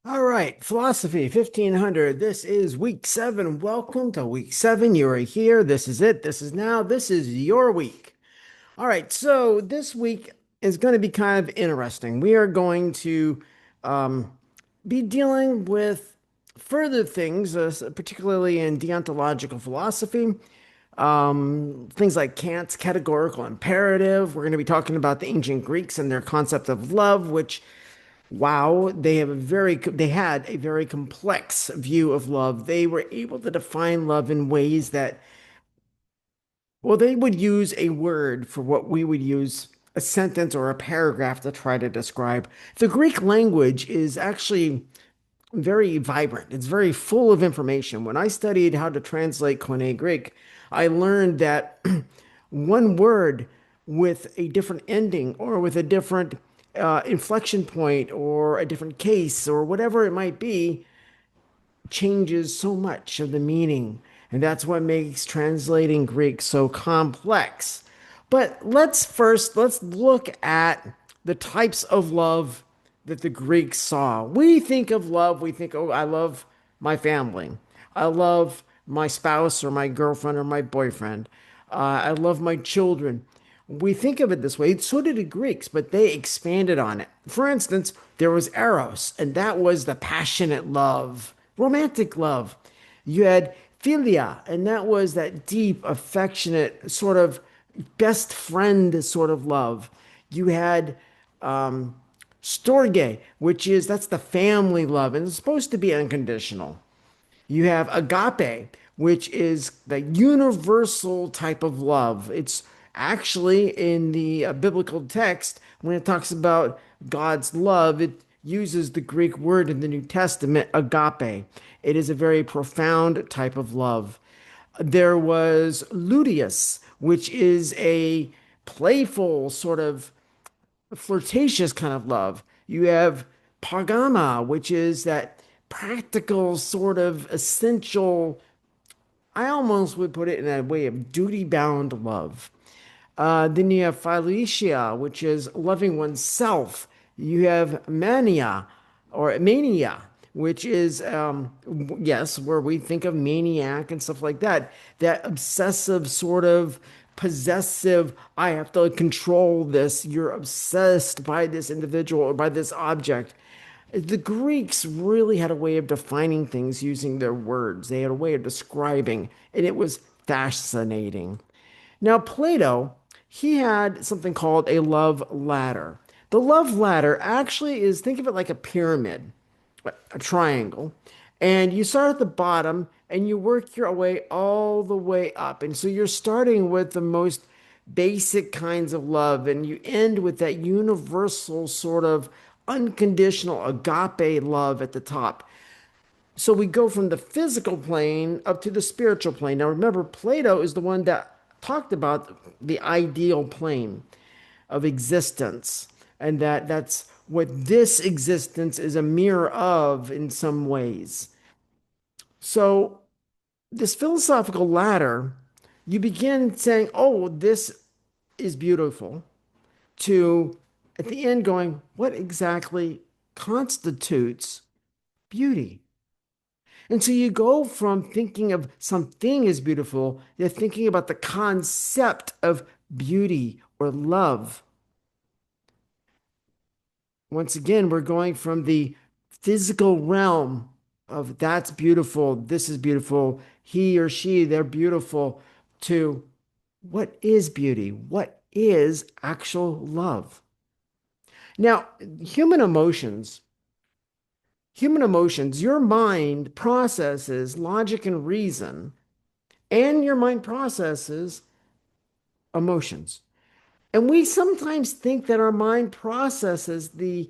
All right, philosophy 1500. This is week 7. Welcome to week 7. You are here. This is it. This is now. This is your week. All right, so this week is going to be kind of interesting. We are going to um, be dealing with further things, particularly in deontological philosophy. Things like Kant's categorical imperative. We're going to be talking about the ancient Greeks and their concept of love, which wow, they had a very complex view of love. They were able to define love in ways that, well, they would use a word for what we would use a sentence or a paragraph to try to describe. The Greek language is actually very vibrant. It's very full of information. When I studied how to translate Koine Greek, I learned that one word with a different ending or with a different inflection point or a different case or whatever it might be changes so much of the meaning. And that's what makes translating Greek so complex. But let's look at the types of love that the Greeks saw. We think of love, we think, oh, I love my family. I love my spouse or my girlfriend or my boyfriend. I love my children. We think of it this way. So did the Greeks, but they expanded on it. For instance, there was Eros, and that was the passionate love, romantic love. You had Philia, and that was that deep, affectionate, sort of best friend sort of love. You had Storge, which is that's the family love, and it's supposed to be unconditional. You have agape, which is the universal type of love. It's actually in the biblical text, when it talks about God's love, it uses the Greek word in the New Testament, agape. It is a very profound type of love. There was luteus, which is a playful, sort of flirtatious kind of love. You have pagama, which is that practical, sort of essential, I almost would put it in a way of duty bound love. Then you have Philetia, which is loving oneself. You have mania or mania, which is, yes, where we think of maniac and stuff like that. That obsessive sort of possessive, I have to control this. You're obsessed by this individual or by this object. The Greeks really had a way of defining things using their words. They had a way of describing, and it was fascinating. Now, Plato, he had something called a love ladder. The love ladder actually is, think of it like a pyramid, a triangle, and you start at the bottom and you work your way all the way up. And so you're starting with the most basic kinds of love, and you end with that universal sort of unconditional agape love at the top. So we go from the physical plane up to the spiritual plane. Now remember, Plato is the one that talked about the ideal plane of existence, and that's what this existence is a mirror of in some ways. So this philosophical ladder, you begin saying, "Oh, this is beautiful," to at the end going, "What exactly constitutes beauty?" And so you go from thinking of something as beautiful to thinking about the concept of beauty or love. Once again, we're going from the physical realm of that's beautiful, this is beautiful, he or she, they're beautiful, to what is beauty? What is actual love? Now, human emotions, your mind processes logic and reason, and your mind processes emotions. And we sometimes think that our mind processes the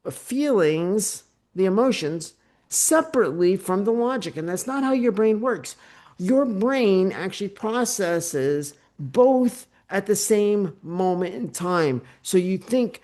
feelings, the emotions, separately from the logic. And that's not how your brain works. Your brain actually processes both at the same moment in time. So you think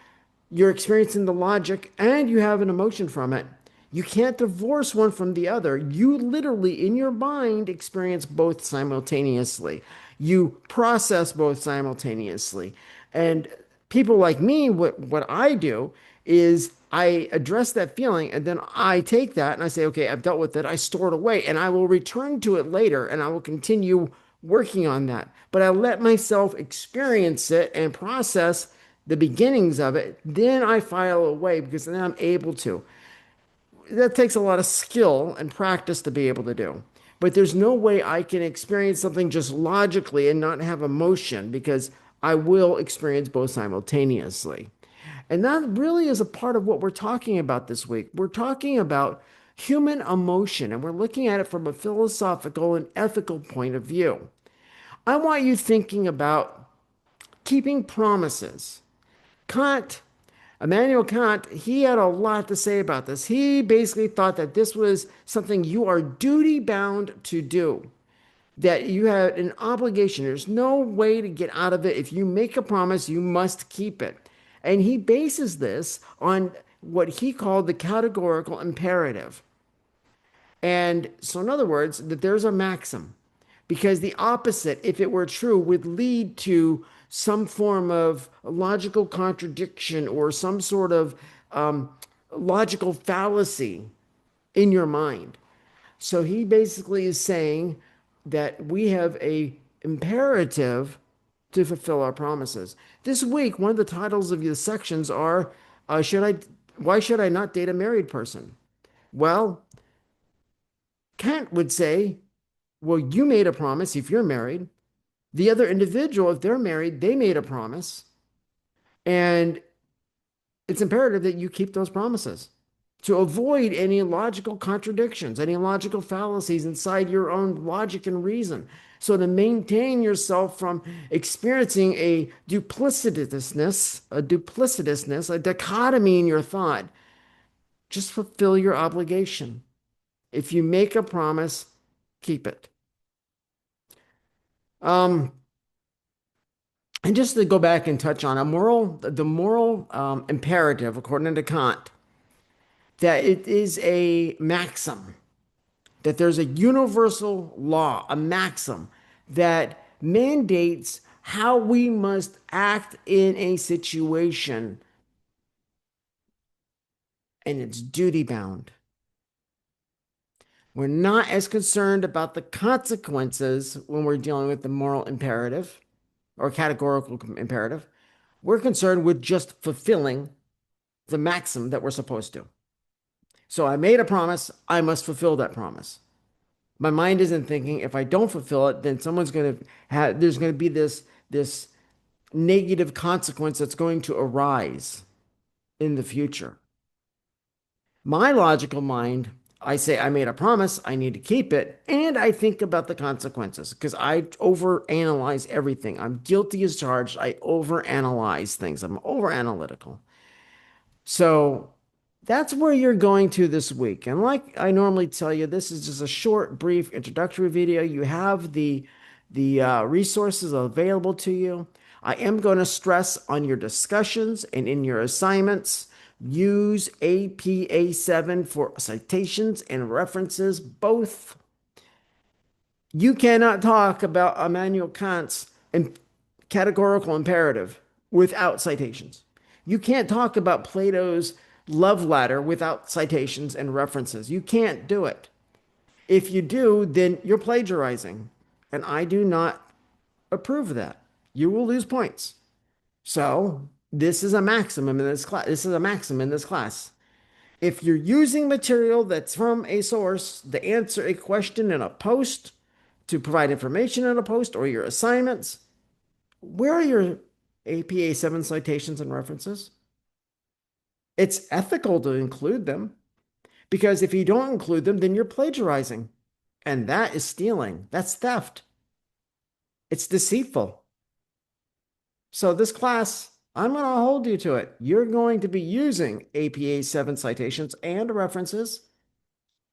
you're experiencing the logic and you have an emotion from it. You can't divorce one from the other. You literally, in your mind, experience both simultaneously. You process both simultaneously. And people like me, what I do is I address that feeling and then I take that and I say, okay, I've dealt with it. I store it away and I will return to it later and I will continue working on that. But I let myself experience it and process the beginnings of it. Then I file away because then I'm able to. That takes a lot of skill and practice to be able to do. But there's no way I can experience something just logically and not have emotion because I will experience both simultaneously. And that really is a part of what we're talking about this week. We're talking about human emotion and we're looking at it from a philosophical and ethical point of view. I want you thinking about keeping promises. Kant, Immanuel Kant, he had a lot to say about this. He basically thought that this was something you are duty bound to do, that you have an obligation. There's no way to get out of it. If you make a promise, you must keep it. And he bases this on what he called the categorical imperative. And so, in other words, that there's a maxim because the opposite, if it were true, would lead to some form of logical contradiction or some sort of um, logical fallacy in your mind. So he basically is saying that we have a imperative to fulfill our promises. This week, one of the titles of the sections are should I why should I not date a married person? Well, Kant would say, well, you made a promise if you're married. The other individual, if they're married, they made a promise. And it's imperative that you keep those promises to avoid any logical contradictions, any logical fallacies inside your own logic and reason. So to maintain yourself from experiencing a dichotomy in your thought, just fulfill your obligation. If you make a promise, keep it. Um, and just to go back and touch on the moral imperative, according to Kant, that it is a maxim, that there's a universal law, a maxim that mandates how we must act in a situation, and it's duty bound. We're not as concerned about the consequences when we're dealing with the moral imperative or categorical imperative. We're concerned with just fulfilling the maxim that we're supposed to. So I made a promise, I must fulfill that promise. My mind isn't thinking if I don't fulfill it, then someone's going to have, there's going to be this negative consequence that's going to arise in the future. My logical mind, I say I made a promise, I need to keep it, and I think about the consequences because I overanalyze everything. I'm guilty as charged. I overanalyze things. I'm over analytical. So that's where you're going to this week. And like I normally tell you, this is just a short, brief introductory video. You have the resources available to you. I am going to stress on your discussions and in your assignments. Use APA 7 for citations and references both. You cannot talk about Immanuel Kant's categorical imperative without citations. You can't talk about Plato's love ladder without citations and references. You can't do it. If you do, then you're plagiarizing. And I do not approve of that. You will lose points. So this is a maximum in this class. This is a maximum in this class. If you're using material that's from a source to answer a question in a post, to provide information in a post, or your assignments, where are your APA 7 citations and references? It's ethical to include them because if you don't include them, then you're plagiarizing. And that is stealing. That's theft. It's deceitful. So, this class, I'm going to hold you to it. You're going to be using APA 7 citations and references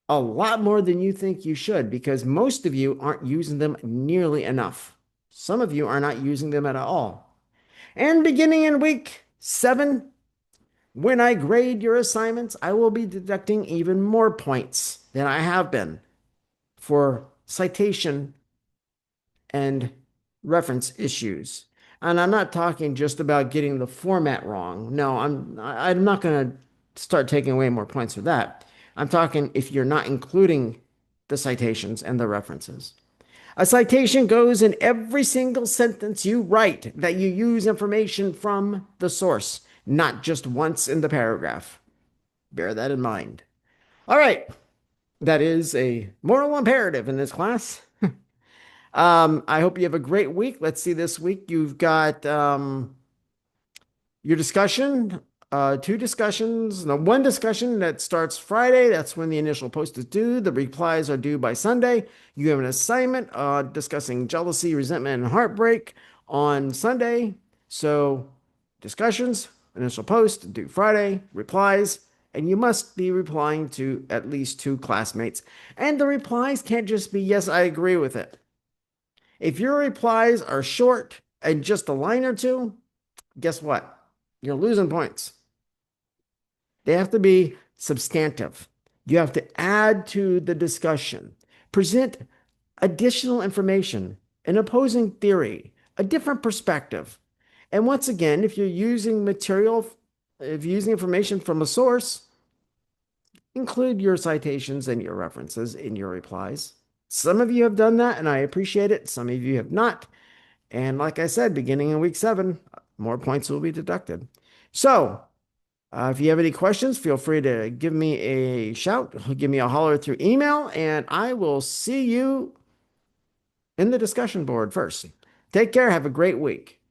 a lot more than you think you should because most of you aren't using them nearly enough. Some of you are not using them at all. And beginning in week 7, when I grade your assignments, I will be deducting even more points than I have been for citation and reference issues. And I'm not talking just about getting the format wrong. No, I'm not going to start taking away more points for that. I'm talking if you're not including the citations and the references. A citation goes in every single sentence you write that you use information from the source, not just once in the paragraph. Bear that in mind. All right, that is a moral imperative in this class. I hope you have a great week. Let's see, this week you've got your discussion, two discussions, no, one discussion that starts Friday. That's when the initial post is due. The replies are due by Sunday. You have an assignment discussing jealousy, resentment, and heartbreak on Sunday. So, discussions, initial post due Friday, replies, and you must be replying to at least two classmates. And the replies can't just be, yes, I agree with it. If your replies are short and just a line or two, guess what? You're losing points. They have to be substantive. You have to add to the discussion, present additional information, an opposing theory, a different perspective. And once again, if you're using material, if you're using information from a source, include your citations and your references in your replies. Some of you have done that, and I appreciate it. Some of you have not. And like I said, beginning in week 7, more points will be deducted. So, if you have any questions, feel free to give me a shout, give me a holler through email, and I will see you in the discussion board first. Take care. Have a great week.